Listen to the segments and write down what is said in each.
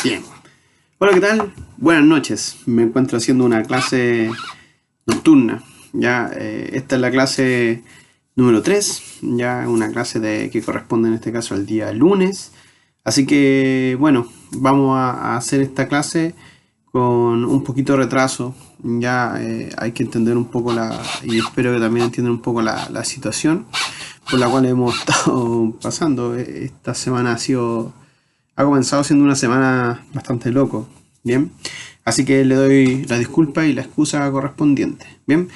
Bien. Hola, ¿qué tal? Buenas noches. Me encuentro haciendo una clase nocturna. Esta es la clase número 3. Ya una clase que corresponde en este caso al día lunes. Así que, bueno, vamos a hacer esta clase con un poquito de retraso. Hay que entender un poco y espero que también entiendan un poco la situación por la cual hemos estado pasando. Esta semana ha comenzado siendo una semana bastante loco, ¿bien? Así que le doy la disculpa y la excusa correspondiente, ¿bien?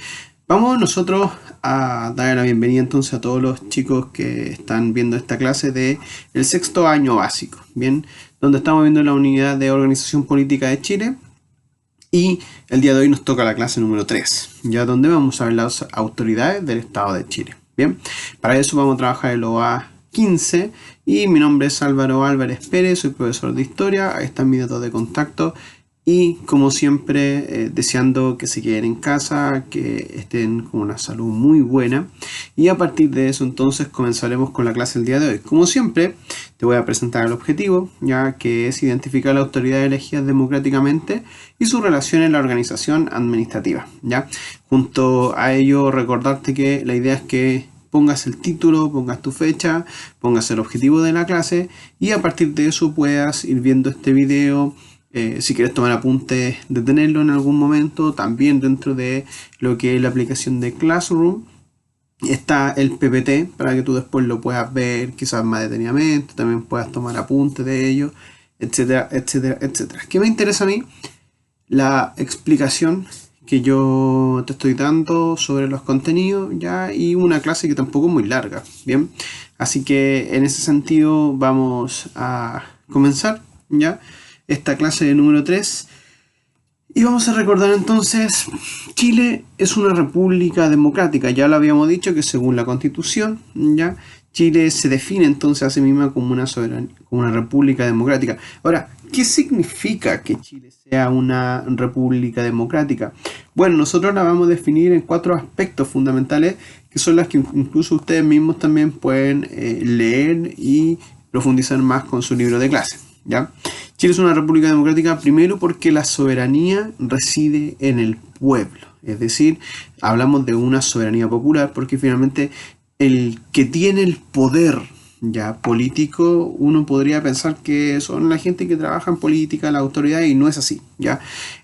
Vamos nosotros a dar la bienvenida entonces a todos los chicos que están viendo esta clase de el sexto año básico, ¿bien? Donde estamos viendo la unidad de organización política de Chile. Y el día de hoy nos toca la clase número 3, ya donde vamos a ver las autoridades del Estado de Chile. Bien, para eso vamos a trabajar el OA 15 y mi nombre es Álvaro Álvarez Pérez, soy profesor de historia, ahí están mis datos de contacto y como siempre deseando que se queden en casa, que estén con una salud muy buena y a partir de eso entonces comenzaremos con la clase del día de hoy. Como siempre te voy a presentar el objetivo, ya que es identificar la autoridad elegida democráticamente y su relación en la organización administrativa. ¿Ya? Junto a ello recordarte que la idea es que pongas el título, pongas tu fecha, pongas el objetivo de la clase y a partir de eso puedas ir viendo este video. Si quieres tomar apuntes, detenerlo en algún momento. También dentro de lo que es la aplicación de Classroom está el PPT para que tú después lo puedas ver quizás más detenidamente, también puedas tomar apuntes de ello, etcétera, etcétera, etcétera. ¿Qué me interesa a mí? La explicación que yo te estoy dando sobre los contenidos, ya, y una clase que tampoco es muy larga, ¿bien? Así que en ese sentido vamos a comenzar, ya, esta clase de número 3. Y vamos a recordar entonces, Chile es una república democrática, ya lo habíamos dicho que según la Constitución, ya, Chile se define entonces a sí misma como una república democrática. Ahora, ¿qué significa que Chile sea una república democrática? Bueno, nosotros la vamos a definir en 4 aspectos fundamentales, que son las que incluso ustedes mismos también pueden leer y profundizar más con su libro de clase, ¿ya? Chile es una república democrática primero porque la soberanía reside en el pueblo, es decir, hablamos de una soberanía popular porque finalmente el que tiene el poder ya político, uno podría pensar que son la gente que trabaja en política, la autoridad, y no es así, ya.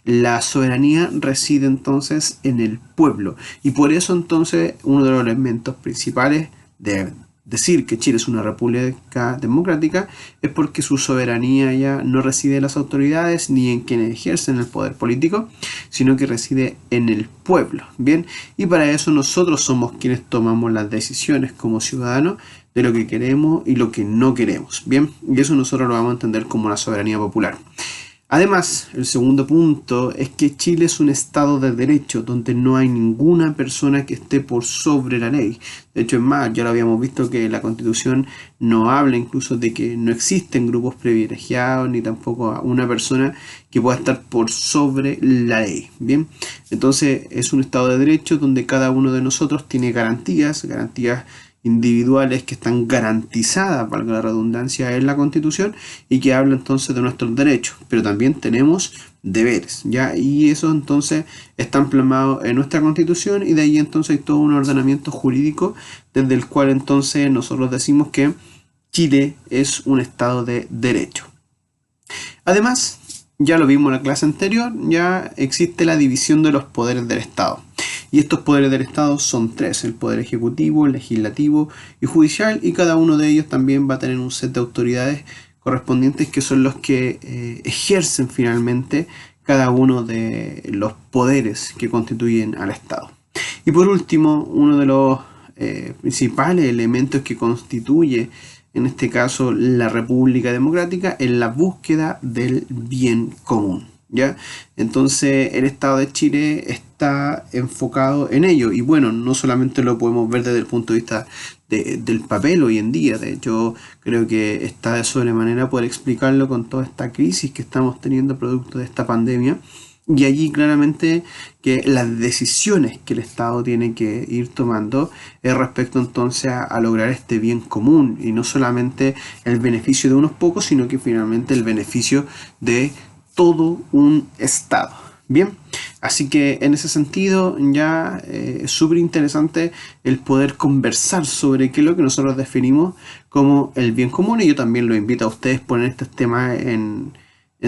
La soberanía reside entonces en el pueblo y por eso entonces uno de los elementos principales de decir que Chile es una república democrática es porque su soberanía ya no reside en las autoridades ni en quienes ejercen el poder político, sino que reside en el pueblo, ¿bien? Y para eso nosotros somos quienes tomamos las decisiones como ciudadanos de lo que queremos y lo que no queremos, ¿bien? Y eso nosotros lo vamos a entender como la soberanía popular. Además, el segundo punto es que Chile es un estado de derecho donde no hay ninguna persona que esté por sobre la ley. De hecho, es más, ya lo habíamos visto que la Constitución no habla incluso de que no existen grupos privilegiados ni tampoco una persona que pueda estar por sobre la ley. Bien, entonces es un estado de derecho donde cada uno de nosotros tiene garantías individuales que están garantizadas, valga la redundancia, en la Constitución y que habla entonces de nuestros derechos, pero también tenemos deberes, ¿ya? Y eso entonces están plasmados en nuestra Constitución y de ahí entonces hay todo un ordenamiento jurídico desde el cual entonces nosotros decimos que Chile es un estado de derecho. Además, ya lo vimos en la clase anterior, ya existe la división de los poderes del Estado. Y estos poderes del Estado son 3, el poder ejecutivo, el legislativo y judicial, y cada uno de ellos también va a tener un set de autoridades correspondientes que son los que ejercen finalmente cada uno de los poderes que constituyen al Estado. Y por último, uno de los principales elementos que constituye en este caso la República Democrática es la búsqueda del bien común, ¿ya? Entonces el Estado de Chile está enfocado en ello y bueno, no solamente lo podemos ver desde el punto de vista del papel hoy en día, de hecho creo que está de sobremanera poder explicarlo con toda esta crisis que estamos teniendo producto de esta pandemia, Y allí claramente que las decisiones que el Estado tiene que ir tomando es respecto entonces a lograr este bien común y no solamente el beneficio de unos pocos, sino que finalmente el beneficio de todo un Estado. Bien, así que en ese sentido ya es súper interesante el poder conversar sobre qué es lo que nosotros definimos como el bien común, y yo también lo invito a ustedes a poner estos temas en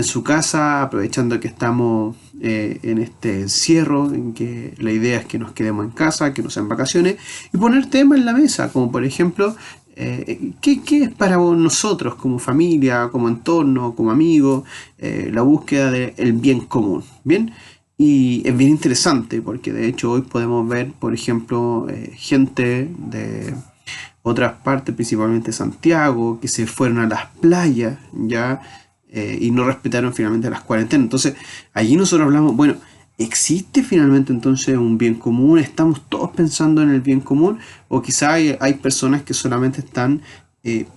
su casa, aprovechando que estamos en este encierro, en que la idea es que nos quedemos en casa, que no sean vacaciones, y poner temas en la mesa, como por ejemplo, ¿qué es para nosotros como familia, como entorno, como amigos, la búsqueda del bien común? Bien, y es bien interesante porque de hecho hoy podemos ver, por ejemplo, gente de otras partes, principalmente Santiago, que se fueron a las playas ya y no respetaron finalmente las cuarentenas. Entonces, allí nosotros hablamos, bueno, ¿existe finalmente entonces un bien común? ¿Estamos todos pensando en el bien común? ¿O quizá hay personas que solamente están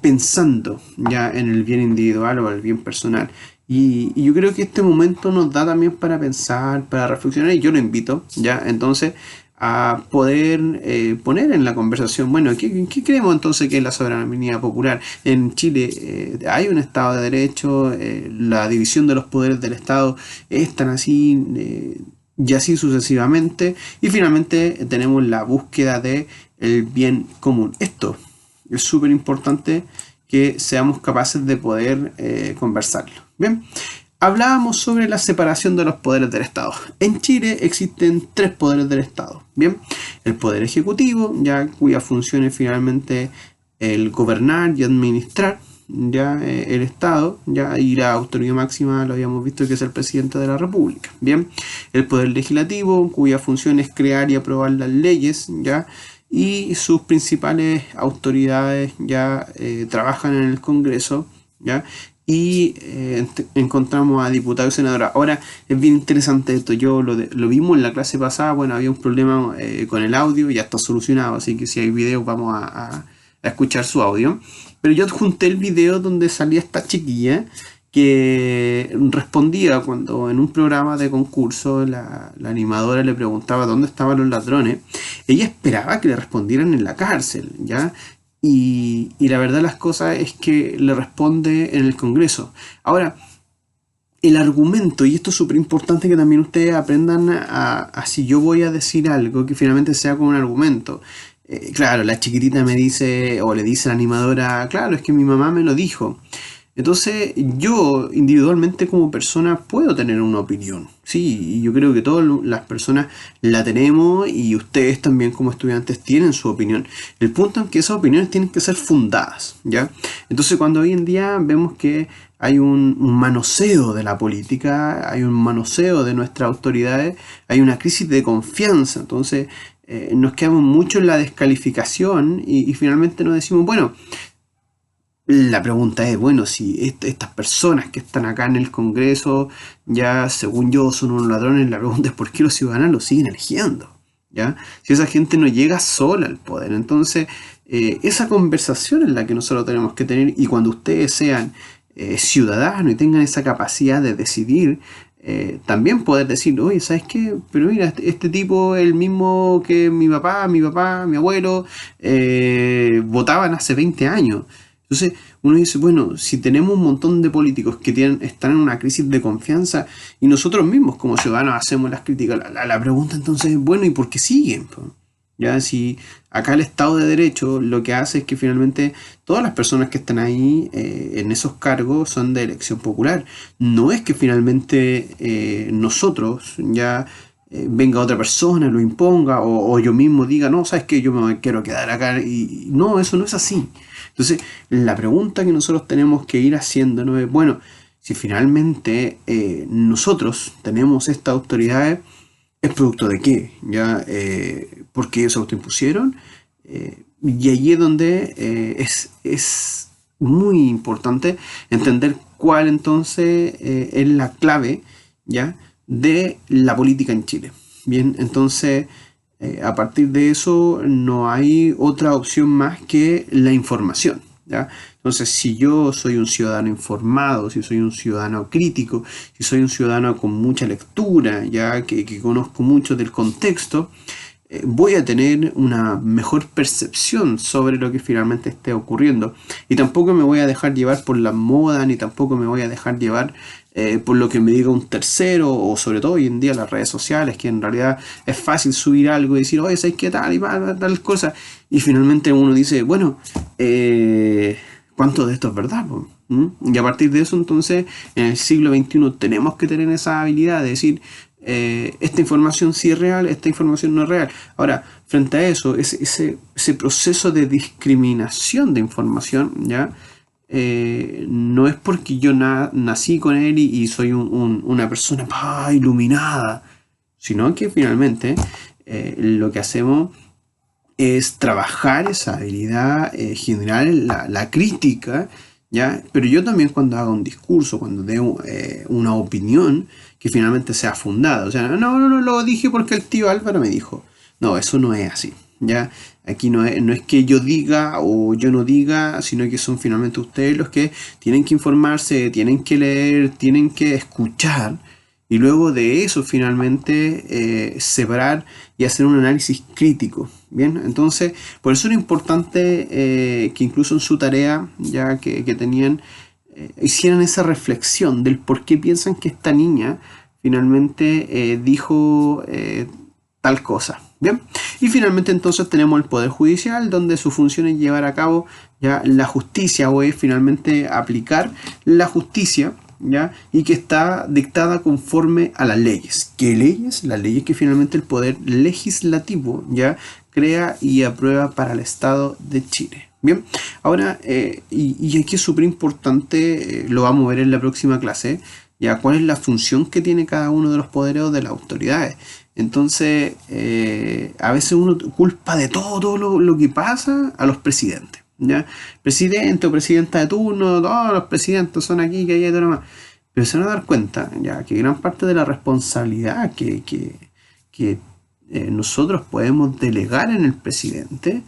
pensando ya en el bien individual o el bien personal? Y yo creo que este momento nos da también para pensar, para reflexionar, y yo lo invito, ya, entonces, a poder poner en la conversación, bueno, ¿qué creemos entonces que es la soberanía popular? En Chile hay un Estado de Derecho, la división de los poderes del Estado es tan así, y así sucesivamente, y finalmente tenemos la búsqueda de el bien común. Esto es súper importante que seamos capaces de poder conversarlo. Bien, hablábamos sobre la separación de los poderes del Estado. En Chile existen tres poderes del Estado. Bien, el poder ejecutivo, ya cuya función es finalmente el gobernar y administrar ya el Estado, ya, y la autoridad máxima lo habíamos visto que es el presidente de la República. Bien, el poder legislativo, cuya función es crear y aprobar las leyes, ya, y sus principales autoridades ya trabajan en el Congreso, ya, y encontramos a diputados y senadores. Ahora es bien interesante esto, yo lo vimos en la clase pasada, bueno, había un problema con el audio, ya está solucionado, así que si hay videos vamos a escuchar su audio. Pero yo adjunté el video donde salía esta chiquilla que respondía cuando en un programa de concurso la animadora le preguntaba dónde estaban los ladrones. Ella esperaba que le respondieran en la cárcel, ¿ya? Y la verdad las cosas es que le responde en el Congreso. Ahora, el argumento, y esto es súper importante que también ustedes aprendan a si yo voy a decir algo que finalmente sea con un argumento. Claro, la chiquitita me dice, o le dice a la animadora, claro, es que mi mamá me lo dijo. Entonces, yo individualmente como persona puedo tener una opinión. Sí, y yo creo que todas las personas la tenemos y ustedes también como estudiantes tienen su opinión. El punto es que esas opiniones tienen que ser fundadas, ¿ya? Entonces, cuando hoy en día vemos que hay un manoseo de la política, hay un manoseo de nuestras autoridades, hay una crisis de confianza. Entonces, nos quedamos mucho en la descalificación y finalmente nos decimos, bueno, la pregunta es, bueno, si estas personas que están acá en el Congreso, ya según yo son unos ladrones, la pregunta es por qué los ciudadanos los siguen eligiendo, ¿ya? Si esa gente no llega sola al poder. Entonces, esa conversación es la que nosotros tenemos que tener, y cuando ustedes sean ciudadanos y tengan esa capacidad de decidir, también poder decir, oye, ¿sabes qué? Pero mira, este tipo es el mismo que mi papá, mi abuelo, votaban hace 20 años. Entonces uno dice, bueno, si tenemos un montón de políticos que están en una crisis de confianza y nosotros mismos como ciudadanos hacemos las críticas, la pregunta entonces es, bueno, ¿y por qué siguen? Ya, si acá el Estado de Derecho lo que hace es que finalmente todas las personas que están ahí en esos cargos son de elección popular. No es que finalmente nosotros ya venga otra persona, lo imponga, o yo mismo diga, no, sabes que yo me quiero quedar acá. Y no, eso no es así. Entonces, la pregunta que nosotros tenemos que ir haciéndonos es, bueno, si finalmente nosotros tenemos estas autoridades, ¿es producto de qué? ¿Ya? ¿Porque ellos se autoimpusieron? Y allí es donde es muy importante entender cuál entonces es la clave, ¿ya?, de la política en Chile. Bien, entonces a partir de eso no hay otra opción más que la información, ¿ya? Entonces, si yo soy un ciudadano informado, si soy un ciudadano crítico, si soy un ciudadano con mucha lectura, ya que conozco mucho del contexto, voy a tener una mejor percepción sobre lo que finalmente esté ocurriendo. Y tampoco me voy a dejar llevar por la moda, ni tampoco me voy a dejar llevar por lo que me diga un tercero, o sobre todo hoy en día las redes sociales, que en realidad es fácil subir algo y decir, oye, ¿sabes qué tal? Y tal cosa. Y finalmente uno dice, bueno, ¿cuánto de esto es verdad? Y a partir de eso, entonces, en el siglo XXI tenemos que tener esa habilidad de decir, esta información sí es real, esta información no es real. Ahora, frente a eso, ese proceso de discriminación de información, ¿ya? No es porque yo nací con él y soy una persona iluminada, sino que finalmente lo que hacemos es trabajar esa habilidad general, la crítica, ¿ya? Pero yo también cuando haga un discurso, cuando dé una opinión que finalmente sea fundada, o sea, no lo dije porque el tío Álvaro me dijo. No, eso no es así, ¿ya? Aquí no es que yo diga o yo no diga, sino que son finalmente ustedes los que tienen que informarse, tienen que leer, tienen que escuchar, y luego de eso finalmente separar y hacer un análisis crítico. Bien, entonces por eso era importante que incluso en su tarea ya que tenían hicieran esa reflexión del por qué piensan que esta niña finalmente dijo tal cosa. Bien, y finalmente entonces tenemos el Poder Judicial, donde su función es llevar a cabo ya la justicia, o es finalmente aplicar la justicia, ¿ya? Y que está dictada conforme a las leyes. ¿Qué leyes? Las leyes que finalmente el Poder Legislativo ya crea y aprueba para el Estado de Chile. Bien, ahora, y aquí es súper importante, lo vamos a ver en la próxima clase, ya cuál es la función que tiene cada uno de los poderes o de las autoridades. Entonces, a veces uno culpa de todo lo que pasa a los presidentes, ¿ya? Presidente o presidenta de turno, todos los presidentes son aquí, que allá y todo lo demás. Pero se van a dar cuenta, ya, que gran parte de la responsabilidad que nosotros podemos delegar en el presidente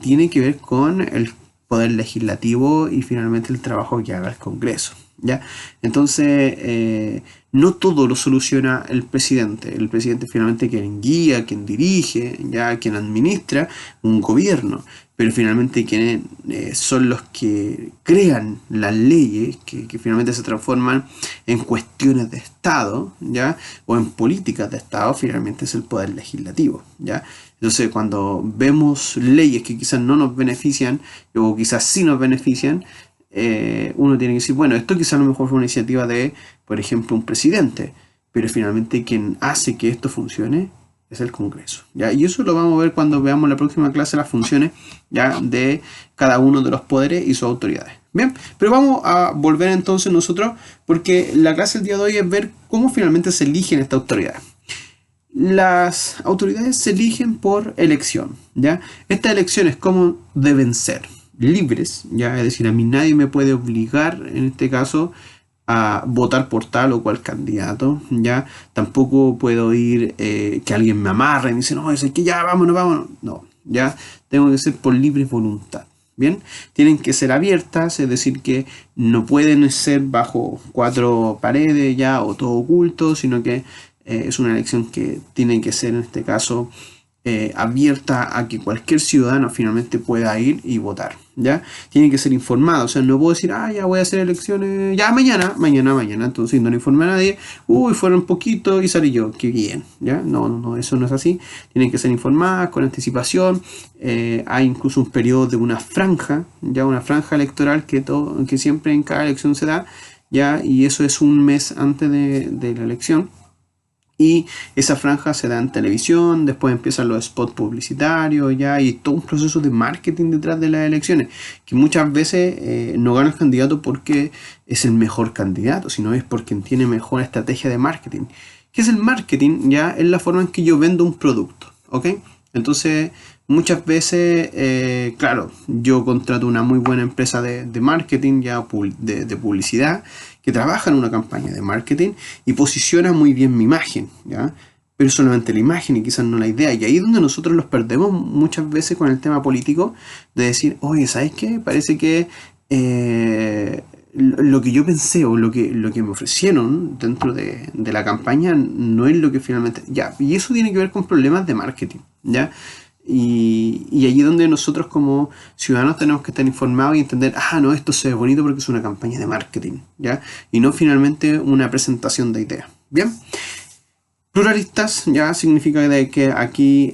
tiene que ver con el poder legislativo y finalmente el trabajo que haga el Congreso, ¿ya? Entonces, no todo lo soluciona el presidente. El presidente finalmente quien guía, quien dirige, ya quien administra un gobierno, pero finalmente quienes son los que crean las leyes que finalmente se transforman en cuestiones de Estado, ¿ya? O en políticas de Estado, finalmente es el poder legislativo, ¿ya? Entonces, cuando vemos leyes que quizás no nos benefician o quizás sí nos benefician, uno tiene que decir, bueno, esto quizás a lo mejor fue una iniciativa de, por ejemplo, un presidente, pero finalmente quien hace que esto funcione es el Congreso, ¿ya? Y eso lo vamos a ver cuando veamos la próxima clase las funciones ya de cada uno de los poderes y sus autoridades. Bien, pero vamos a volver entonces nosotros, porque la clase del día de hoy es ver cómo finalmente se eligen estas autoridades. Las autoridades se eligen por elección, ¿ya? Estas elecciones, ¿cómo deben ser? Libres, ¿ya? Es decir, a mí nadie me puede obligar, en este caso, a votar por tal o cual candidato, ¿ya? Tampoco puedo ir que alguien me amarre y me dice, no, es que ya, vámonos. No, ya, tengo que ser por libre voluntad. Bien, tienen que ser abiertas, es decir, que no pueden ser bajo cuatro paredes ya o todo oculto, sino que es una elección que tiene que ser en este caso abierta a que cualquier ciudadano finalmente pueda ir y votar, ¿ya? Tiene que ser informado, o sea, no puedo decir, ya voy a hacer elecciones, ya mañana, entonces no le informé a nadie, fueron poquito y salí yo, qué bien, ¿ya? No, eso no es así, tienen que ser informadas con anticipación, hay incluso un periodo de una franja, ya una franja electoral que siempre en cada elección se da, ya, y eso es un mes antes de la elección. Y esa franja se da en televisión, después empiezan los spots publicitarios, ya, y todo un proceso de marketing detrás de las elecciones, que muchas veces no gana el candidato porque es el mejor candidato, sino es porque tiene mejor estrategia de marketing. ¿Qué es el marketing? Ya es la forma en que yo vendo un producto, ¿ok? Entonces, muchas veces, claro, yo contrato una muy buena empresa de marketing, ya de publicidad, que trabaja en una campaña de marketing y posiciona muy bien mi imagen, ¿ya? pero solamente la imagen y quizás no la idea. Y ahí es donde nosotros los perdemos muchas veces con el tema político, de decir, oye, ¿sabes qué? Parece que lo que yo pensé o lo que me ofrecieron dentro de la campaña no es lo que finalmente... Ya, y eso tiene que ver con problemas de marketing, ¿ya? Y allí es donde nosotros como ciudadanos tenemos que estar informados y entender, no, esto se ve bonito porque es una campaña de marketing, ¿ya? Y no finalmente una presentación de ideas, ¿bien? Pluralistas ya significa de que aquí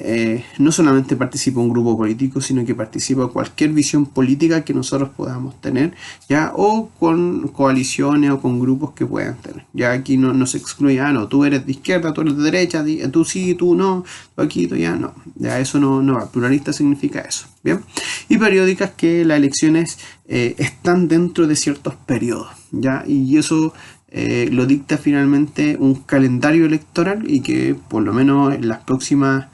no solamente participa un grupo político, sino que participa cualquier visión política que nosotros podamos tener, ya, o con coaliciones o con grupos que puedan tener. Ya aquí no se excluye, no, tú eres de izquierda, tú eres de derecha, tú sí, tú no, tú aquí, tú ya, no. Ya eso no va. Pluralista significa eso, ¿bien? Y periódicas que las elecciones están dentro de ciertos periodos, ya, y eso lo dicta finalmente un calendario electoral y que por lo menos en las próximas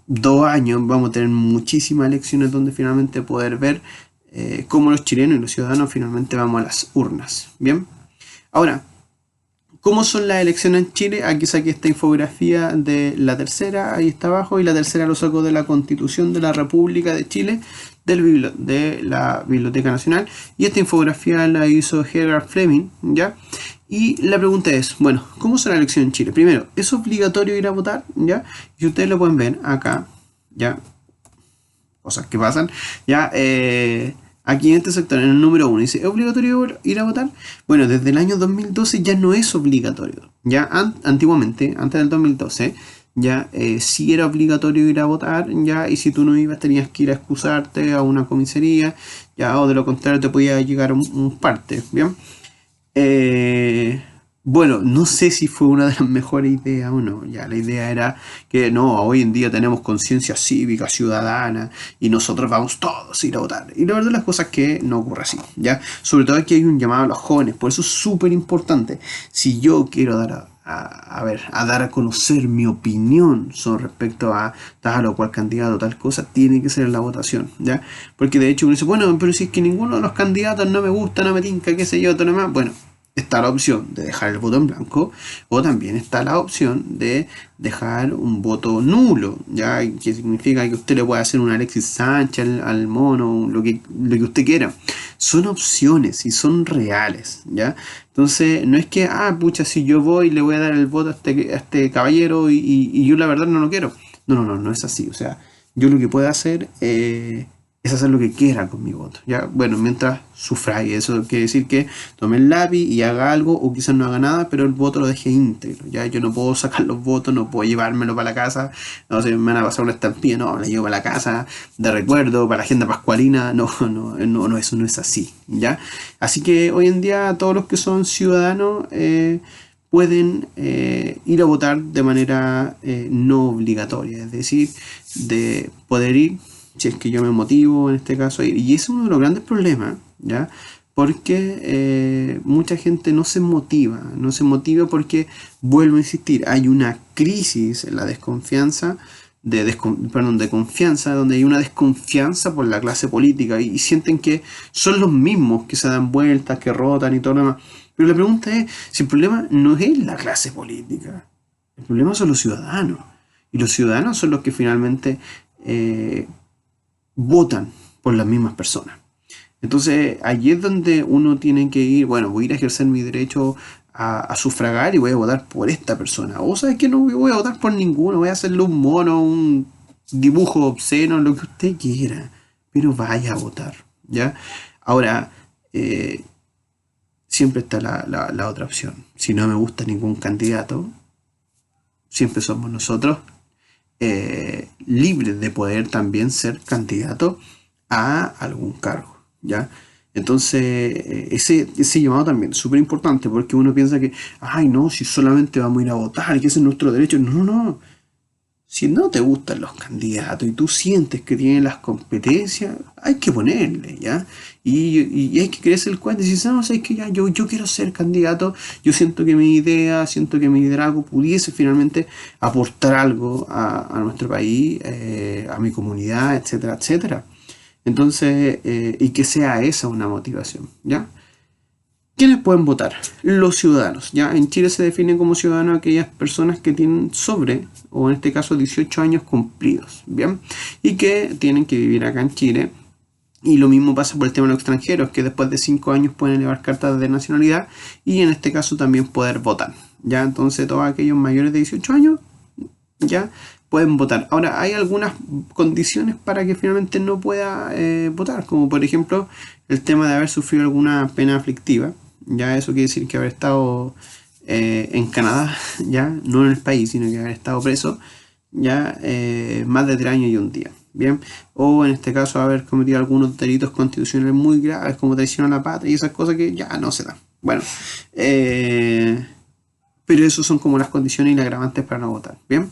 2 años vamos a tener muchísimas elecciones donde finalmente poder ver cómo los chilenos y los ciudadanos finalmente vamos a las urnas. Bien, ahora, ¿cómo son las elecciones en Chile? Aquí saqué esta infografía de la tercera, ahí está abajo, y la tercera lo saco de la Constitución de la República de Chile, de la Biblioteca Nacional, y esta infografía la hizo Gerard Fleming, ¿ya? Y la pregunta es, bueno, ¿cómo son las elecciones en Chile? Primero, ¿es obligatorio ir a votar? ¿Ya? Y ustedes lo pueden ver acá, ¿ya? Cosas que pasan, ¿ya? Aquí en este sector, en el número 1, dice, ¿es obligatorio ir a votar? Bueno, desde el año 2012 ya no es obligatorio. Ya antiguamente, antes del 2012, ya sí era obligatorio ir a votar, ya, y si tú no ibas tenías que ir a excusarte a una comisaría, ya, o de lo contrario te podía llegar un parte, ¿bien? Bueno, no sé si fue una de las mejores ideas o no. Ya, la idea era que no, hoy en día tenemos conciencia cívica, ciudadana, y nosotros vamos todos a ir a votar. Y la verdad las cosas es que no ocurre así, ¿ya? Sobre todo aquí hay un llamado a los jóvenes, por eso es súper importante. Si yo quiero dar a dar a conocer mi opinión sobre respecto a tal o cual candidato, tal cosa, tiene que ser en la votación, ¿ya? Porque de hecho uno dice, bueno, pero si es que ninguno de los candidatos no me gusta, no me tinca, qué sé yo, todo lo demás, bueno, está la opción de dejar el voto en blanco o también está la opción de dejar un voto nulo, ya, que significa que usted le puede hacer un Alexis Sánchez al mono, lo que usted quiera. Son opciones y son reales, ya. Entonces no es que, pucha, si yo voy le voy a dar el voto a este caballero y yo la verdad no lo quiero. No es así. O sea, yo lo que puedo hacer es hacer lo que quiera con mi voto, ¿ya? Bueno, mientras sufrague. Eso quiere decir que tome el lápiz y haga algo, o quizás no haga nada, pero el voto lo deje íntegro, ¿ya? Yo no puedo sacar los votos, no puedo llevármelo para la casa, no sé, me van a pasar una estampilla, no, la llevo para la casa de recuerdo, para la agenda pascualina, no, eso no es así, ¿ya? Así que hoy en día todos los que son ciudadanos pueden ir a votar de manera no obligatoria, es decir, de poder ir si es que yo me motivo en este caso, y es uno de los grandes problemas, ¿ya? Porque mucha gente no se motiva porque, vuelvo a insistir, hay una crisis en la desconfianza, de confianza, donde hay una desconfianza por la clase política y sienten que son los mismos que se dan vueltas, que rotan y todo lo demás. Pero la pregunta es, si el problema no es la clase política, el problema son los ciudadanos, y los ciudadanos son los que finalmente votan por las mismas personas. Entonces, allí es donde uno tiene que ir, bueno, voy a ir a ejercer mi derecho a sufragar y voy a votar por esta persona. O sabes que no voy a votar por ninguno, voy a hacerle un mono, un dibujo obsceno, lo que usted quiera, pero vaya a votar, ¿ya? Ahora, siempre está la otra opción. Si no me gusta ningún candidato, siempre somos nosotros libres de poder también ser candidato a algún cargo, ¿ya? Entonces, ese llamado también es súper importante porque uno piensa que, no, si solamente vamos a ir a votar, que ese es nuestro derecho. No. Si no te gustan los candidatos y tú sientes que tienen las competencias, hay que ponerle, ¿ya? Y hay que creerse el cuento y decir, no, es que ya yo quiero ser candidato, yo siento que mi idea, siento que mi liderazgo pudiese finalmente aportar algo a nuestro país, a mi comunidad, etcétera, etcétera. Entonces, y que sea esa una motivación, ¿ya? ¿Quiénes pueden votar? Los ciudadanos. Ya en Chile se define como ciudadano aquellas personas que tienen sobre, o en este caso 18 años cumplidos, ¿bien? Y que tienen que vivir acá en Chile. Y lo mismo pasa por el tema de los extranjeros, que después de 5 años pueden elevar cartas de nacionalidad y en este caso también poder votar. Ya entonces todos aquellos mayores de 18 años ya pueden votar. Ahora hay algunas condiciones para que finalmente no pueda votar, como por ejemplo el tema de haber sufrido alguna pena aflictiva. Ya eso quiere decir que haber estado en Canadá, ya no en el país, sino que haber estado preso ya más de 3 años y un día. Bien, o en este caso haber cometido algunos delitos constitucionales muy graves como traición a la patria y esas cosas que ya no se dan. Bueno, pero eso son como las condiciones y las agravantes para no votar. Bien,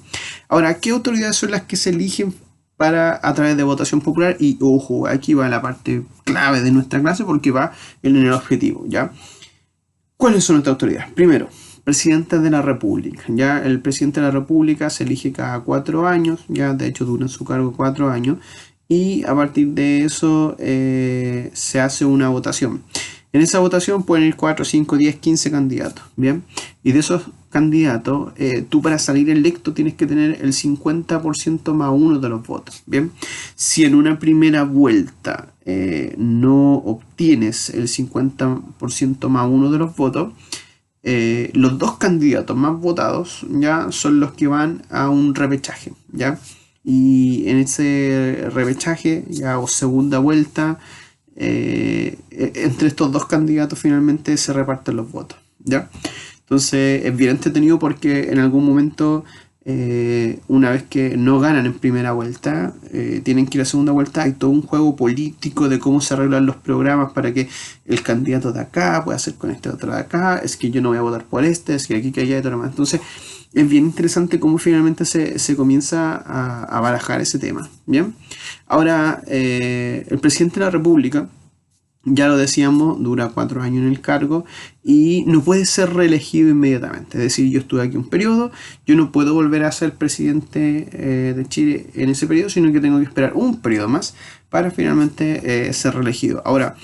ahora, ¿qué autoridades son las que se eligen a través de votación popular? Y ojo, aquí va la parte clave de nuestra clase porque va en el objetivo, ¿ya? ¿Cuáles son estas autoridades? Primero, presidente de la República. Ya el presidente de la República se elige cada 4 años, ya de hecho dura en su cargo 4 años, y a partir de eso se hace una votación. En esa votación pueden ir 4, 5, 10, 15 candidatos, ¿bien? Y de esos candidatos, tú para salir electo tienes que tener el 50% más 1 de los votos, ¿bien? Si en una primera vuelta no obtienes el 50% más 1 de los votos, los 2 candidatos más votados ya son los que van a un repechaje, ¿ya? Y en ese repechaje, ya o segunda vuelta, entre estos 2 candidatos finalmente se reparten los votos, ¿ya? Entonces es bien entretenido porque en algún momento, una vez que no ganan en primera vuelta, tienen que ir a segunda vuelta. Hay todo un juego político de cómo se arreglan los programas para que el candidato de acá pueda hacer con este otro de acá, es que yo no voy a votar por este, es que aquí, que allá y todo lo demás. Entonces es bien interesante cómo finalmente se comienza a barajar ese tema. Bien, ahora el presidente de la República, ya lo decíamos, dura 4 años en el cargo y no puede ser reelegido inmediatamente. Es decir, yo estuve aquí un periodo, yo no puedo volver a ser presidente de Chile en ese periodo, sino que tengo que esperar un periodo más para finalmente ser reelegido. Ahora,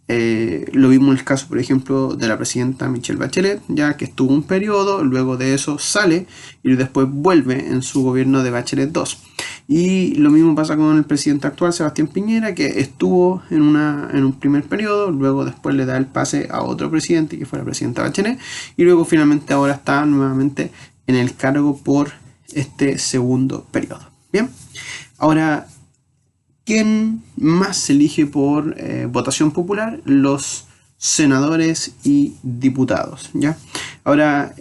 lo vimos en el caso, por ejemplo, de la presidenta Michelle Bachelet, ya que estuvo un periodo, luego de eso sale y después vuelve en su gobierno de Bachelet 2. Y lo mismo pasa con el presidente actual, Sebastián Piñera, que estuvo en un primer periodo, luego después le da el pase a otro presidente, que fue la presidenta Bachelet, y luego finalmente ahora está nuevamente en el cargo por este segundo periodo. Bien, ahora, ¿quién más se elige por votación popular? Los senadores y diputados, ¿ya? Ahora,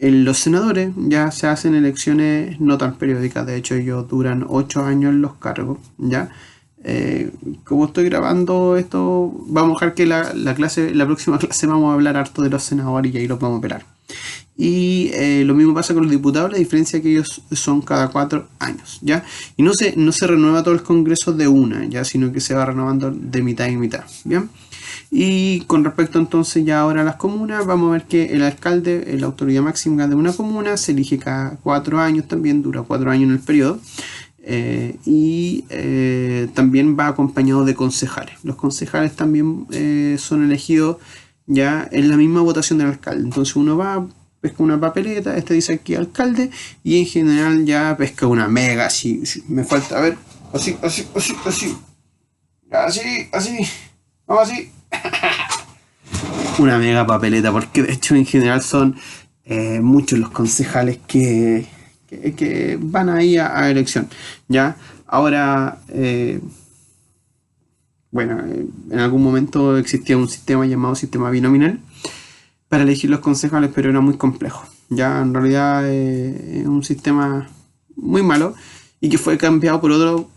en los senadores ya se hacen elecciones no tan periódicas, de hecho ellos duran 8 años en los cargos, ¿ya? Como estoy grabando esto, vamos a dejar que la próxima clase vamos a hablar harto de los senadores y ahí los vamos a pelar. Y lo mismo pasa con los diputados, la diferencia es que ellos son cada 4 años, ¿ya? Y no se renueva todo el Congreso de una, ¿ya? Sino que se va renovando de mitad y mitad, ¿bien? Y con respecto entonces ya ahora a las comunas, vamos a ver que el alcalde, la autoridad máxima de una comuna, se elige cada 4 años también, dura 4 años en el periodo. Y también va acompañado de concejales. Los concejales también son elegidos ya en la misma votación del alcalde. Entonces uno va, pesca una papeleta, dice aquí alcalde, y en general ya pesca una mega, así, me falta, a ver, así, vamos así, una mega papeleta, porque de hecho en general son muchos los concejales que van ahí a elección, ¿ya? Ahora, bueno, en algún momento existía un sistema llamado sistema binominal para elegir los concejales, pero era muy complejo. Ya en realidad es un sistema muy malo y que fue cambiado por otro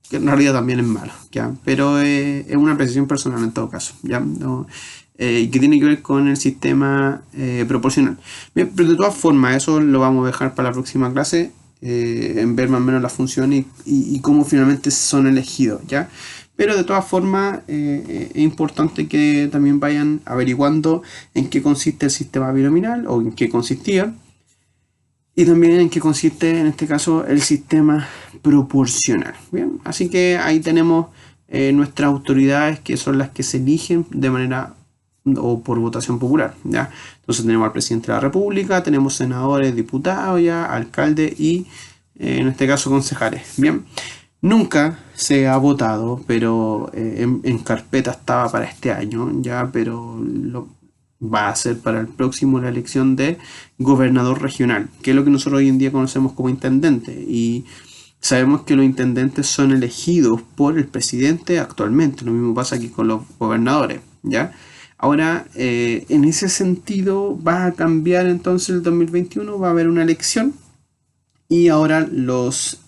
que en realidad también es malo, ¿ya? Pero es una apreciación personal en todo caso, ¿ya? No, y que tiene que ver con el sistema proporcional. Bien, pero de todas formas, eso lo vamos a dejar para la próxima clase, en ver más o menos la función y cómo finalmente son elegidos, ¿ya? Pero de todas formas es importante que también vayan averiguando en qué consiste el sistema binominal o en qué consistía y también en qué consiste en este caso el sistema proporcional. Bien, así que ahí tenemos nuestras autoridades que son las que se eligen de manera o por votación popular, ¿ya? Entonces tenemos al presidente de la República, tenemos senadores, diputados, ya, alcaldes y en este caso concejales. Bien, nunca se ha votado, pero en carpeta estaba para este año, ya, pero va a ser para el próximo la elección de gobernador regional, que es lo que nosotros hoy en día conocemos como intendente. Y sabemos que los intendentes son elegidos por el presidente actualmente. Lo mismo pasa aquí con los gobernadores, ¿ya? Ahora, en ese sentido, va a cambiar entonces el 2021, va a haber una elección y ahora los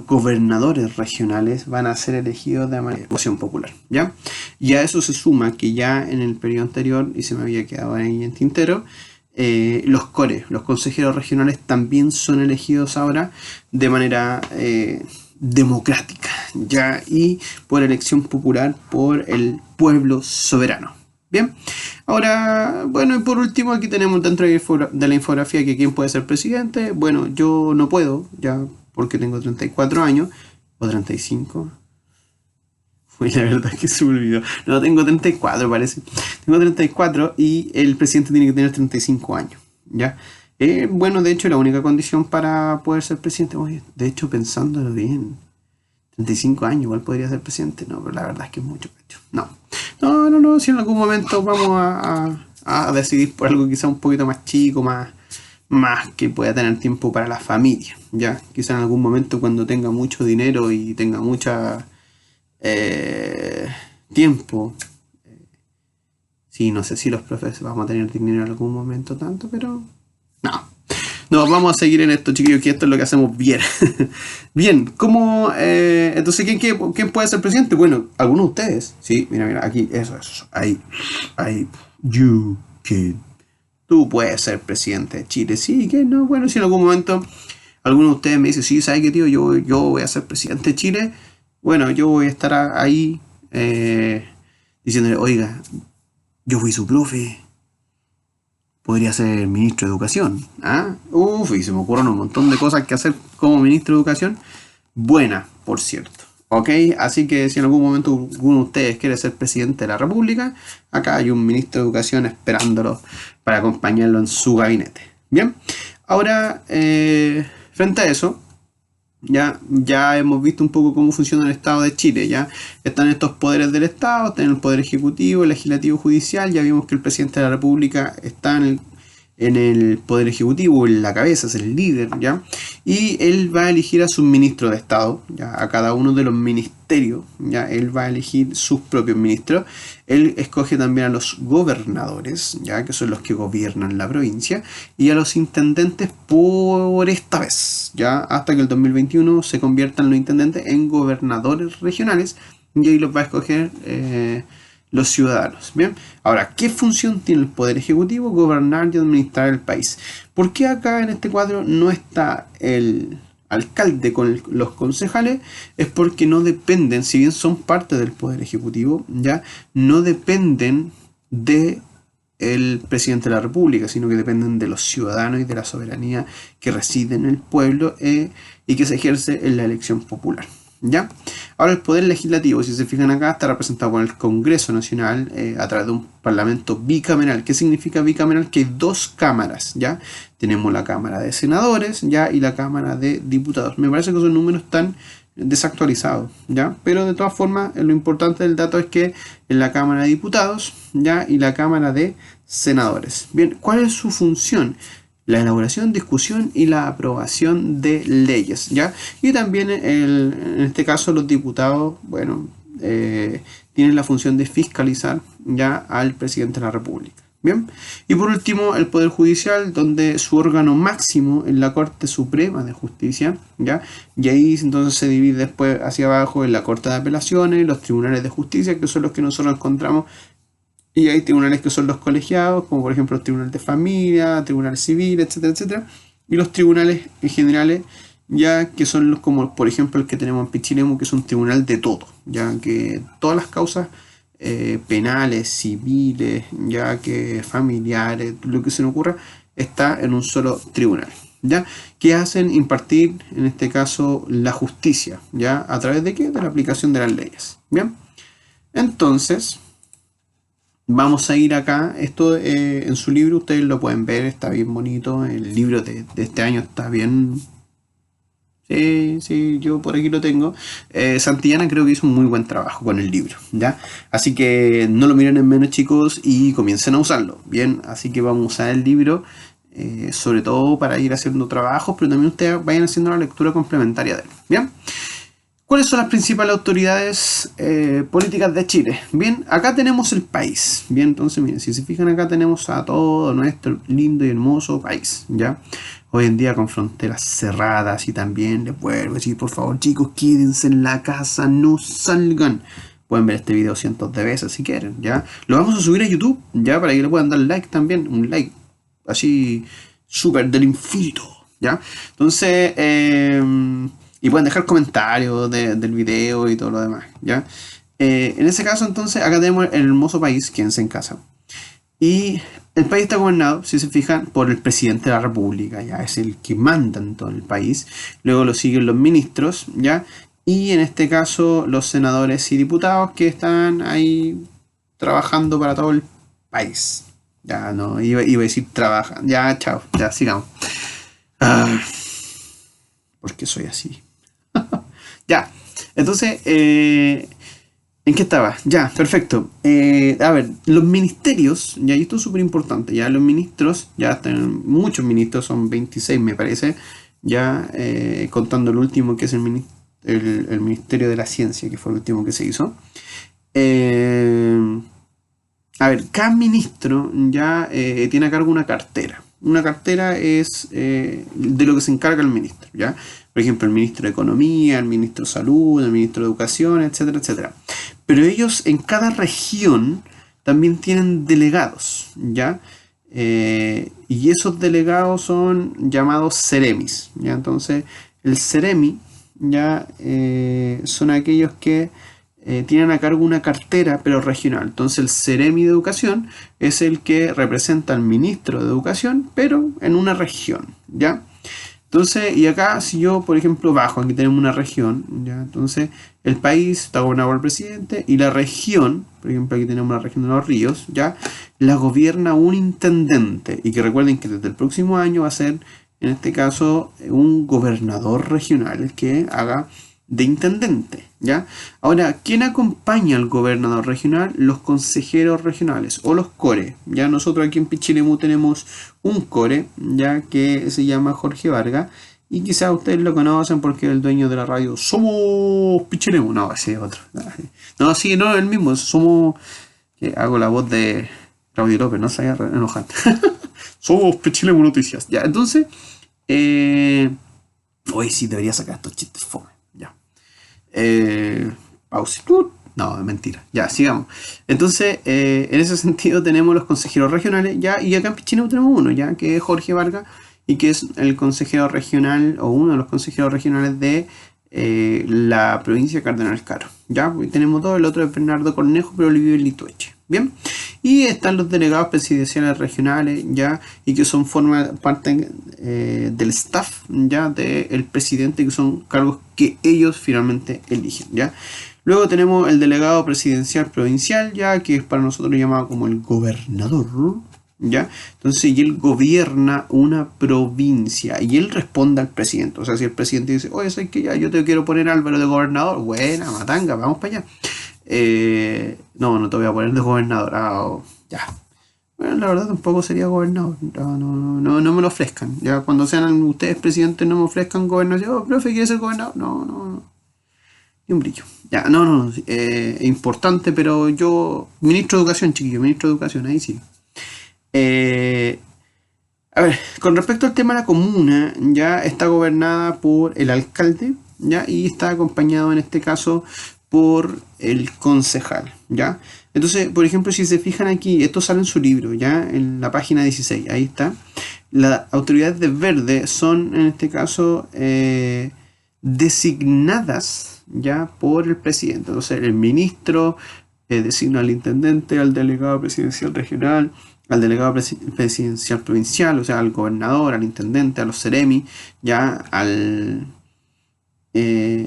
gobernadores regionales van a ser elegidos de manera de votación popular, ¿ya? Y a eso se suma que ya en el periodo anterior, y se me había quedado ahí en tintero, los CORE, los consejeros regionales, también son elegidos ahora de manera democrática, ¿ya? Y por elección popular por el pueblo soberano. Bien, ahora, bueno, y por último aquí tenemos dentro de la infografía que quién puede ser presidente. Bueno, yo no puedo, ya, porque tengo 34 años, o 35. Fue la verdad que se me olvidó. No, tengo 34 parece. Tengo 34 y el presidente tiene que tener 35 años, ¿ya? Bueno, de hecho, la única condición para poder ser presidente, oye, de hecho, pensándolo bien, 35 años igual podría ser presidente, no, pero la verdad es que es mucho pecho. No, si en algún momento vamos a decidir por algo quizá un poquito más chico, más que pueda tener tiempo para la familia, ya, quizá en algún momento cuando tenga mucho dinero y tenga mucha tiempo. Sí, no sé si los profes vamos a tener dinero en algún momento tanto, pero no, vamos a seguir en esto, chiquillos, que esto es lo que hacemos bien. Bien, ¿cómo? Entonces, ¿quién puede ser presidente? Bueno, algunos de ustedes, sí, mira, aquí, eso, ahí, you kid. Tú puedes ser presidente de Chile, sí, que no, bueno, si en algún momento alguno de ustedes me dice, sí, ¿sabes qué, tío? Yo voy a ser presidente de Chile. Bueno, yo voy a estar ahí diciéndole, oiga, yo fui su profe, podría ser ministro de Educación. Y se me ocurren un montón de cosas que hacer como ministro de Educación. Buena, por cierto. ¿Ok? Así que si en algún momento alguno de ustedes quiere ser presidente de la República, acá hay un ministro de Educación esperándolo para acompañarlo en su gabinete. Bien, ahora, frente a eso, ya hemos visto un poco cómo funciona el Estado de Chile. Ya están estos poderes del Estado, están el poder ejecutivo, el legislativo, judicial. Ya vimos que el presidente de la República está en el poder ejecutivo, en la cabeza, es el líder, ¿ya? Y él va a elegir a sus ministros de Estado, ¿ya? A cada uno de los ministerios, ¿ya? Él va a elegir sus propios ministros. Él escoge también a los gobernadores, ¿ya? Que son los que gobiernan la provincia, y a los intendentes por esta vez, ¿ya? Hasta que el 2021 se conviertan los intendentes en gobernadores regionales, y ahí los va a escoger los ciudadanos. Bien, ahora, ¿qué función tiene el poder ejecutivo? Gobernar y administrar el país. ¿Por qué acá en este cuadro no está el alcalde con los concejales? Es porque no dependen, si bien son parte del poder ejecutivo, ya no dependen de el presidente de la República, sino que dependen de los ciudadanos y de la soberanía que reside en el pueblo y que se ejerce en la elección popular. ¿Ya? Ahora el poder legislativo, si se fijan acá, está representado por el Congreso Nacional a través de un parlamento bicameral. ¿Qué significa bicameral? Que hay dos cámaras, ¿ya? Tenemos la Cámara de Senadores, ¿ya? Y la Cámara de Diputados. Me parece que esos números están desactualizados, ¿ya? Pero de todas formas, lo importante del dato es que en la Cámara de Diputados, ¿ya? Y la Cámara de Senadores. Bien, ¿cuál es su función? La elaboración, discusión y la aprobación de leyes, ¿ya? Y también en este caso los diputados, bueno, tienen la función de fiscalizar ya al presidente de la República. Bien, y por último el Poder Judicial, donde su órgano máximo es la Corte Suprema de Justicia, ¿ya? Y ahí entonces se divide después hacia abajo en la Corte de Apelaciones, los tribunales de justicia, que son los que nosotros encontramos. Y hay tribunales que son los colegiados, como por ejemplo los tribunales de familia, tribunales civiles, etcétera, etcétera. Y los tribunales en generales, ya que son los como por ejemplo el que tenemos en Pichilemu, que es un tribunal de todo, ya que todas las causas penales, civiles, ya que familiares, lo que se nos ocurra, está en un solo tribunal, ¿ya? Que hacen impartir, en este caso, la justicia, ¿ya? ¿A través de qué? De la aplicación de las leyes, ¿bien? Entonces, vamos a ir acá. Esto en su libro ustedes lo pueden ver, está bien bonito. El libro de este año está bien. Sí, sí, yo por aquí lo tengo. Santillana creo que hizo un muy buen trabajo con el libro, ¿ya? Así que no lo miren en menos, chicos, y comiencen a usarlo, ¿bien? Así que vamos a usar el libro, sobre todo para ir haciendo trabajos, pero también ustedes vayan haciendo la lectura complementaria de él, ¿bien? ¿Cuáles son las principales autoridades políticas de Chile? Bien, acá tenemos el país. Bien, entonces miren, si se fijan acá tenemos a todo nuestro lindo y hermoso país, ¿ya? Hoy en día con fronteras cerradas y también les vuelvo a decir, por favor chicos, quédense en la casa, no salgan. Pueden ver este video cientos de veces si quieren, ¿ya? Lo vamos a subir a YouTube, ¿ya? Para que le puedan dar like también, un like así súper del infinito, ¿ya? Entonces, y pueden dejar comentarios del video y todo lo demás, ¿ya? En ese caso, entonces, acá tenemos el hermoso país, quédense en casa. Y el país está gobernado, si se fijan, por el presidente de la República, ya es el que manda en todo el país. Luego lo siguen los ministros, ¿ya? Y en este caso, los senadores y diputados que están ahí trabajando para todo el país. Ya no, iba a decir trabajan. Ya, chao, ya sigamos. Ah, porque soy así. Ya, entonces, ¿en qué estaba? Ya, perfecto. A ver, los ministerios, ya, y esto es súper importante, ya los ministros, ya están, muchos ministros, son 26 me parece, ya contando el último que es el Ministerio de la Ciencia, que fue el último que se hizo. Eh, a ver, cada ministro ya tiene a cargo una cartera. Una cartera es de lo que se encarga el ministro, ¿ya? Por ejemplo, el ministro de Economía, el ministro de Salud, el ministro de Educación, etcétera, etcétera. Pero ellos en cada región también tienen delegados, ¿ya? Y esos delegados son llamados ceremis, ¿ya? Entonces, el ceremi, ¿ya? Son aquellos que tienen a cargo una cartera, pero regional. Entonces el Ceremi de Educación es el que representa al ministro de Educación, pero en una región, ¿ya? Entonces, y acá si yo, por ejemplo, bajo, aquí tenemos una región, ¿ya? Entonces el país está gobernado por el presidente y la región, por ejemplo, aquí tenemos la región de los ríos, ¿ya? La gobierna un intendente. Y que recuerden que desde el próximo año va a ser, en este caso, un gobernador regional el que haga de intendente, ¿ya? Ahora, ¿quién acompaña al gobernador regional? Los consejeros regionales o los core, ¿ya? Nosotros aquí en Pichilemu tenemos un core, ¿ya? Que se llama Jorge Vargas y quizás ustedes lo conocen porque es el dueño de la radio Somos Pichilemu, no, ese es otro. No, sí, no, el mismo, somos, que hago la voz de Claudio López, no se vaya a enojar. Somos Pichilemu Noticias, ¿ya? Entonces, hoy sí debería sacar estos chistes fome. Pausa. No, mentira. Ya, sigamos. Entonces, en ese sentido tenemos los consejeros regionales, ya, y acá en Pichilemu tenemos uno, ya, que es Jorge Vargas, y que es el consejero regional, o uno de los consejeros regionales de la provincia de Cardenal Caro. Ya, y tenemos dos, el otro es Bernardo Cornejo, pero él vive en Litueche. Bien. Y están los delegados presidenciales regionales, ya, y que son parte del staff, ya, del presidente, que son cargos que ellos finalmente eligen, ya. Luego tenemos el delegado presidencial provincial, ya, que es para nosotros llamado como el gobernador, ya. Entonces, y él gobierna una provincia y él responde al presidente. O sea, si el presidente dice, oye, ¿sabes qué? Ya, yo te quiero poner a Álvaro de gobernador, buena, matanga, vamos para allá. No te voy a poner de gobernador. Ya. Bueno, la verdad tampoco sería gobernador. No me lo ofrezcan. Ya cuando sean ustedes presidentes no me ofrezcan gobernación. Oh, profe, ¿quiere ser gobernador? No. Ni un brillo. Ya, no. Importante, pero yo... Ministro de Educación, chiquillo. Ministro de Educación, ahí sí. A ver, con respecto al tema de la comuna, ya está gobernada por el alcalde, ya, y está acompañado en este caso por el concejal, ¿ya? Entonces, por ejemplo, si se fijan aquí, esto sale en su libro, ¿ya? En la página 16, ahí está. Las autoridades de verde son, en este caso, designadas, ¿ya? Por el presidente. Entonces, el ministro designa al intendente, al delegado presidencial regional, al delegado presidencial provincial, o sea, al gobernador, al intendente, a los seremi, ya, al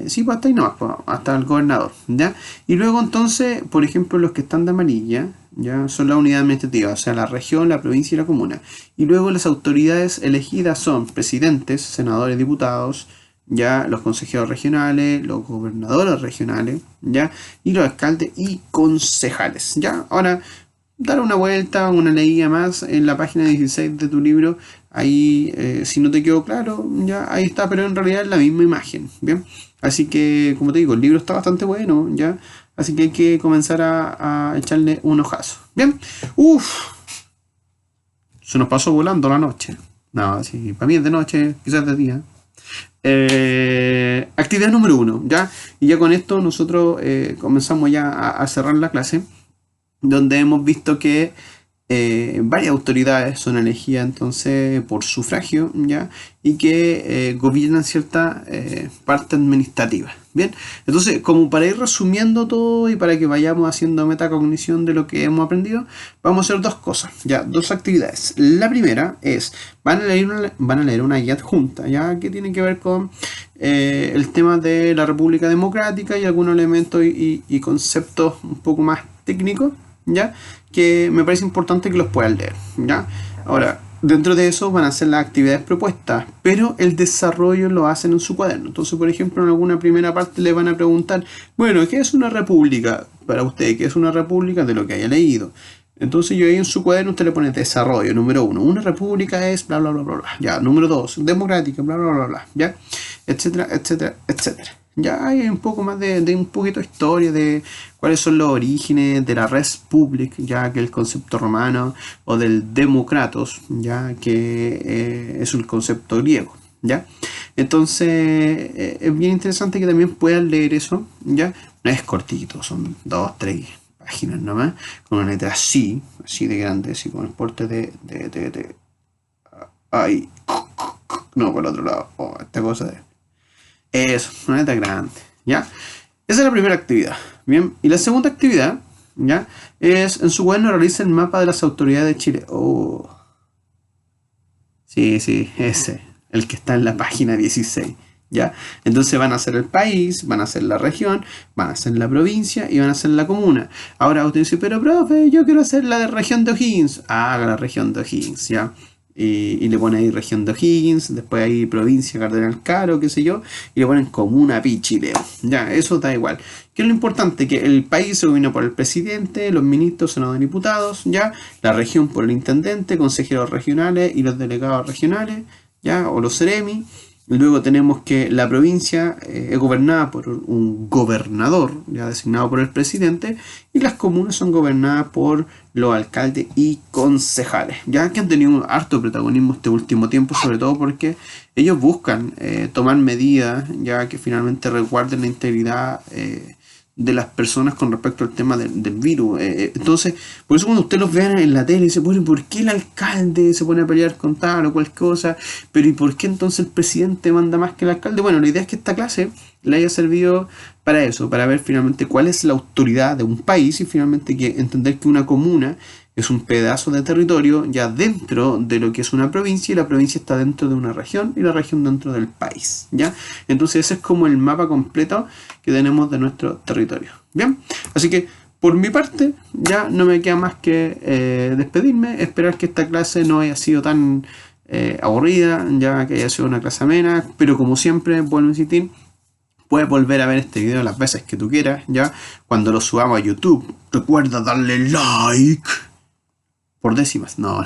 Sí, pues hasta ahí nomás, pues, hasta el gobernador, ¿ya? Y luego entonces, por ejemplo, los que están de amarilla, ¿ya? Son la unidad administrativa, o sea, la región, la provincia y la comuna. Y luego las autoridades elegidas son presidentes, senadores, diputados, ya los consejeros regionales, los gobernadores regionales, ¿ya? Y los alcaldes y concejales, ¿ya? Ahora, dar una vuelta, una leída más en la página 16 de tu libro. Ahí, si no te quedó claro, ya ahí está, pero en realidad es la misma imagen, ¿bien? Así que, como te digo, el libro está bastante bueno, ¿ya? Así que hay que comenzar a echarle un ojazo, ¿bien? Uf, se nos pasó volando la noche. No, sí, para mí es de noche, quizás de día. Actividad número 1, ¿ya? Y ya con esto nosotros comenzamos ya a cerrar la clase, donde hemos visto que varias autoridades son elegidas entonces por sufragio, ¿ya? Y que gobiernan cierta parte administrativa. Bien, entonces como para ir resumiendo todo y para que vayamos haciendo metacognición de lo que hemos aprendido, vamos a hacer dos cosas, ya, dos actividades. La primera es, van a leer una guía adjunta, ya, que tiene que ver con el tema de la República Democrática y algunos elementos y conceptos un poco más técnicos, ¿ya? Que me parece importante que los puedan leer, ¿ya? Ahora, dentro de eso van a ser las actividades propuestas, pero el desarrollo lo hacen en su cuaderno. Entonces, por ejemplo, en alguna primera parte le van a preguntar, bueno, ¿qué es una república? Para usted, ¿qué es una república? De lo que haya leído. Entonces yo ahí en su cuaderno usted le pone desarrollo, número 1. Una república es bla, bla, bla, bla, bla. Ya, número 2, democrática, bla, bla, bla, bla. Ya, etcétera, etcétera, etcétera. Ya hay un poco más de un poquito de historia de cuáles son los orígenes de la res public, ya que el concepto romano, o del democratos, ya que es un concepto griego, ya. Entonces es bien interesante que también puedan leer eso, ya. No es cortito, son 2, 3 páginas nomás, con una letra así de grande, así con el porte de ay, no, por el otro lado, esta cosa de eso, una letra grande, ¿ya? Esa es la primera actividad, ¿bien? Y la segunda actividad, ¿ya? Es, en su cuaderno realiza el mapa de las autoridades de Chile. Oh. Sí, ese, el que está en la página 16, ¿ya? Entonces van a ser el país, van a ser la región, van a ser la provincia y van a ser la comuna. Ahora usted dice, pero profe, yo quiero hacer la de región de O'Higgins. Haga la región de O'Higgins, ¿ya? Y le pone ahí región de O'Higgins, después ahí provincia Cardenal Caro, qué sé yo, y le ponen comuna Pichileo. Ya, eso da igual. ¿Qué es lo importante? Que el país se gobierna por el presidente, los ministros, senadores, diputados, ya, la región por el intendente, consejeros regionales y los delegados regionales, ya, o los seremi. Luego tenemos que la provincia es gobernada por un gobernador, ya designado por el presidente, y las comunas son gobernadas por los alcaldes y concejales, ya que han tenido un harto protagonismo este último tiempo, sobre todo porque ellos buscan tomar medidas ya que finalmente resguarden la integridad de las personas con respecto al tema del virus. Entonces, por eso cuando usted los ve en la tele, se pone, ¿por qué el alcalde se pone a pelear con tal o cual cosa? Pero ¿y por qué entonces el presidente manda más que el alcalde? Bueno, la idea es que esta clase le haya servido para eso, para ver finalmente cuál es la autoridad de un país y finalmente que entender que una comuna es un pedazo de territorio ya dentro de lo que es una provincia y la provincia está dentro de una región y la región dentro del país, ¿ya? Entonces ese es como el mapa completo que tenemos de nuestro territorio, ¿bien? Así que por mi parte ya no me queda más que despedirme, esperar que esta clase no haya sido tan aburrida, ya que haya sido una clase amena, pero como siempre, vuelvo a insistir, puedes volver a ver este video las veces que tú quieras, ya, cuando lo subamos a YouTube, recuerda darle like. Por décimas, no.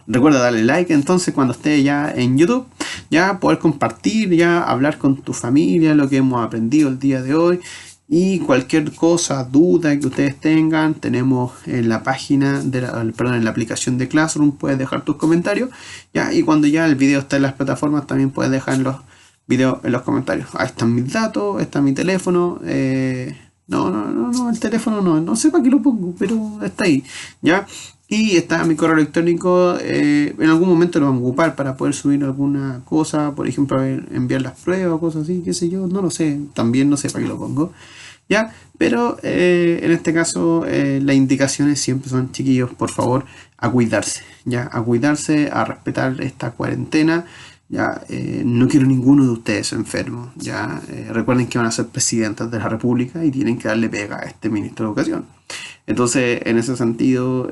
Recuerda darle like entonces cuando esté ya en YouTube, ya poder compartir, ya hablar con tu familia lo que hemos aprendido el día de hoy y cualquier cosa, duda que ustedes tengan, tenemos en la página en la aplicación de Classroom, puedes dejar tus comentarios, ya, y cuando ya el video está en las plataformas también puedes dejar en los videos en los comentarios. Ahí están mis datos, está mi teléfono, no, el teléfono no sé para qué lo pongo, pero está ahí, ya. Y está mi correo electrónico, en algún momento lo vamos a ocupar para poder subir alguna cosa, por ejemplo, enviar las pruebas o cosas así, qué sé yo, no lo sé, también no sé para qué lo pongo, ¿ya? Pero en este caso las indicaciones siempre son, chiquillos, por favor, a cuidarse, ¿ya? A cuidarse, a respetar esta cuarentena, Ya, no quiero ninguno de ustedes enfermo. Ya, recuerden que van a ser presidentes de la República y tienen que darle pega a este ministro de Educación. Entonces, en ese sentido,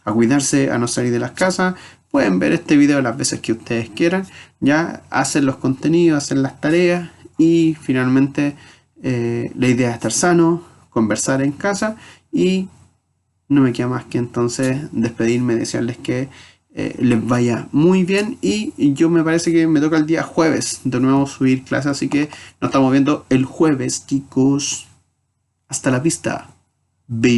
a cuidarse, a no salir de las casas. Pueden ver este video las veces que ustedes quieran. Ya, hacen los contenidos, hacen las tareas y finalmente la idea es estar sano, conversar en casa y no me queda más que entonces despedirme, desearles que les vaya muy bien y yo me parece que me toca el día jueves de nuevo subir clases, así que nos estamos viendo el jueves, chicos. Hasta la vista, baby.